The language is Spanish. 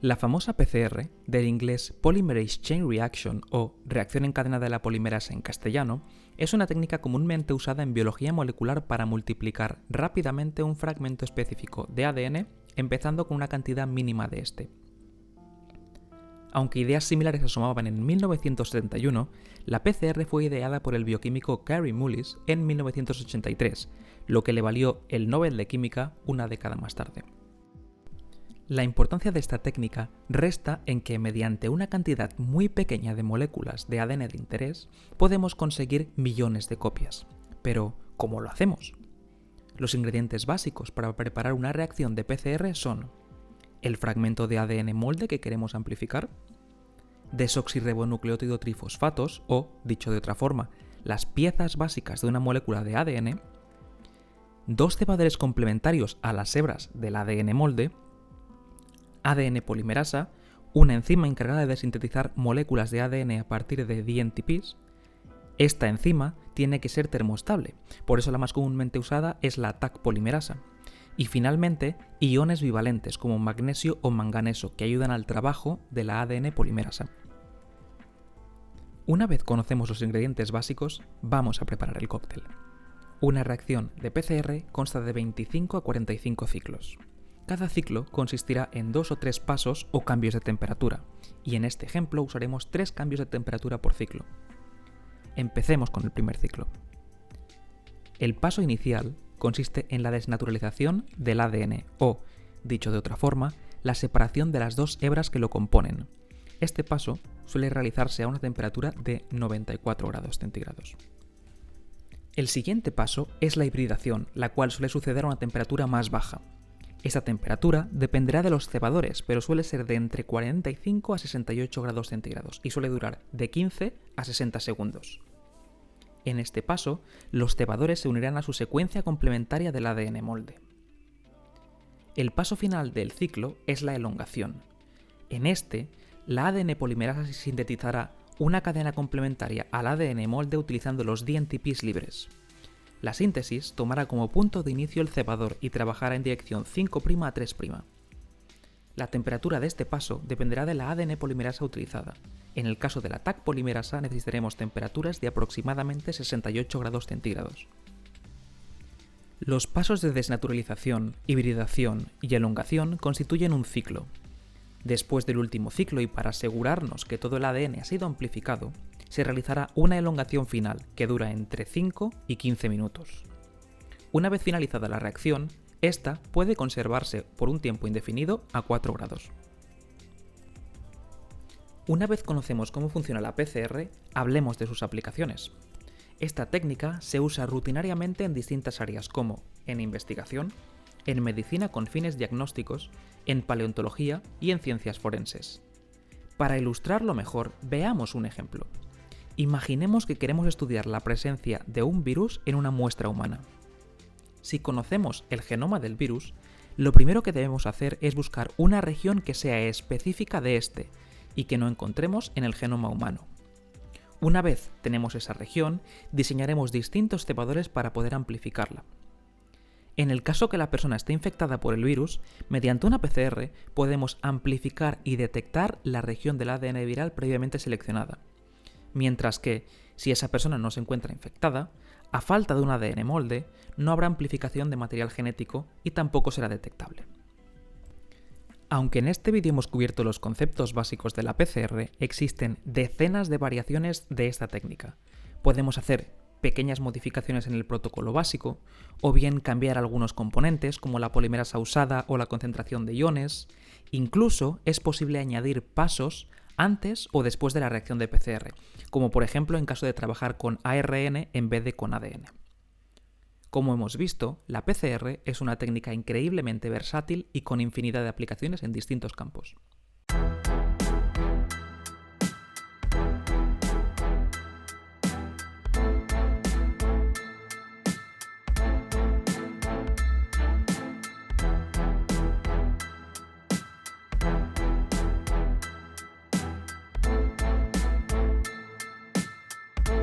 La famosa PCR, del inglés Polymerase Chain Reaction o reacción en cadena de la polimerasa en castellano, es una técnica comúnmente usada en biología molecular para multiplicar rápidamente un fragmento específico de ADN, empezando con una cantidad mínima de este. Aunque ideas similares se asomaban en 1971, la PCR fue ideada por el bioquímico Kary Mullis en 1983, lo que le valió el Nobel de Química una década más tarde. La importancia de esta técnica resta en que mediante una cantidad muy pequeña de moléculas de ADN de interés podemos conseguir millones de copias. Pero, ¿cómo lo hacemos? Los ingredientes básicos para preparar una reacción de PCR son el fragmento de ADN molde que queremos amplificar, desoxirribonucleótido trifosfatos o, dicho de otra forma, las piezas básicas de una molécula de ADN, dos cebadores complementarios a las hebras del ADN molde, ADN polimerasa, una enzima encargada de sintetizar moléculas de ADN a partir de DNTPs. Esta enzima tiene que ser termostable, por eso la más comúnmente usada es la Taq polimerasa. Y finalmente, iones bivalentes como magnesio o manganeso que ayudan al trabajo de la ADN polimerasa. Una vez conocemos los ingredientes básicos, vamos a preparar el cóctel. Una reacción de PCR consta de 25 a 45 ciclos. Cada ciclo consistirá en 2 o 3 pasos o cambios de temperatura, y en este ejemplo usaremos 3 cambios de temperatura por ciclo. Empecemos con el primer ciclo. El paso inicial consiste en la desnaturalización del ADN o, dicho de otra forma, la separación de las dos hebras que lo componen. Este paso suele realizarse a una temperatura de 94 grados centígrados. El siguiente paso es la hibridación, la cual suele suceder a una temperatura más baja. Esta temperatura dependerá de los cebadores, pero suele ser de entre 45 a 68 grados centígrados y suele durar de 15 a 60 segundos. En este paso, los cebadores se unirán a su secuencia complementaria del ADN molde. El paso final del ciclo es la elongación. En este, la ADN polimerasa sintetizará una cadena complementaria al ADN molde utilizando los DNTPs libres. La síntesis tomará como punto de inicio el cebador y trabajará en dirección 5' a 3'. La temperatura de este paso dependerá de la ADN polimerasa utilizada. En el caso de la Taq polimerasa necesitaremos temperaturas de aproximadamente 68 grados centígrados. Los pasos de desnaturalización, hibridación y elongación constituyen un ciclo. Después del último ciclo y para asegurarnos que todo el ADN ha sido amplificado, se realizará una elongación final que dura entre 5 y 15 minutos. Una vez finalizada la reacción, esta puede conservarse por un tiempo indefinido a 4 grados. Una vez conocemos cómo funciona la PCR, hablemos de sus aplicaciones. Esta técnica se usa rutinariamente en distintas áreas como en investigación, en medicina con fines diagnósticos, en paleontología y en ciencias forenses. Para ilustrarlo mejor, veamos un ejemplo. Imaginemos que queremos estudiar la presencia de un virus en una muestra humana. Si conocemos el genoma del virus, lo primero que debemos hacer es buscar una región que sea específica de este y que no encontremos en el genoma humano. Una vez tenemos esa región, diseñaremos distintos cebadores para poder amplificarla. En el caso que la persona esté infectada por el virus, mediante una PCR podemos amplificar y detectar la región del ADN viral previamente seleccionada. Mientras que, si esa persona no se encuentra infectada, a falta de un ADN molde, no habrá amplificación de material genético y tampoco será detectable. Aunque en este vídeo hemos cubierto los conceptos básicos de la PCR, existen decenas de variaciones de esta técnica. Podemos hacer pequeñas modificaciones en el protocolo básico, o bien cambiar algunos componentes como la polimerasa usada o la concentración de iones. Incluso es posible añadir pasos antes o después de la reacción de PCR, como por ejemplo en caso de trabajar con ARN en vez de con ADN. Como hemos visto, la PCR es una técnica increíblemente versátil y con infinidad de aplicaciones en distintos campos.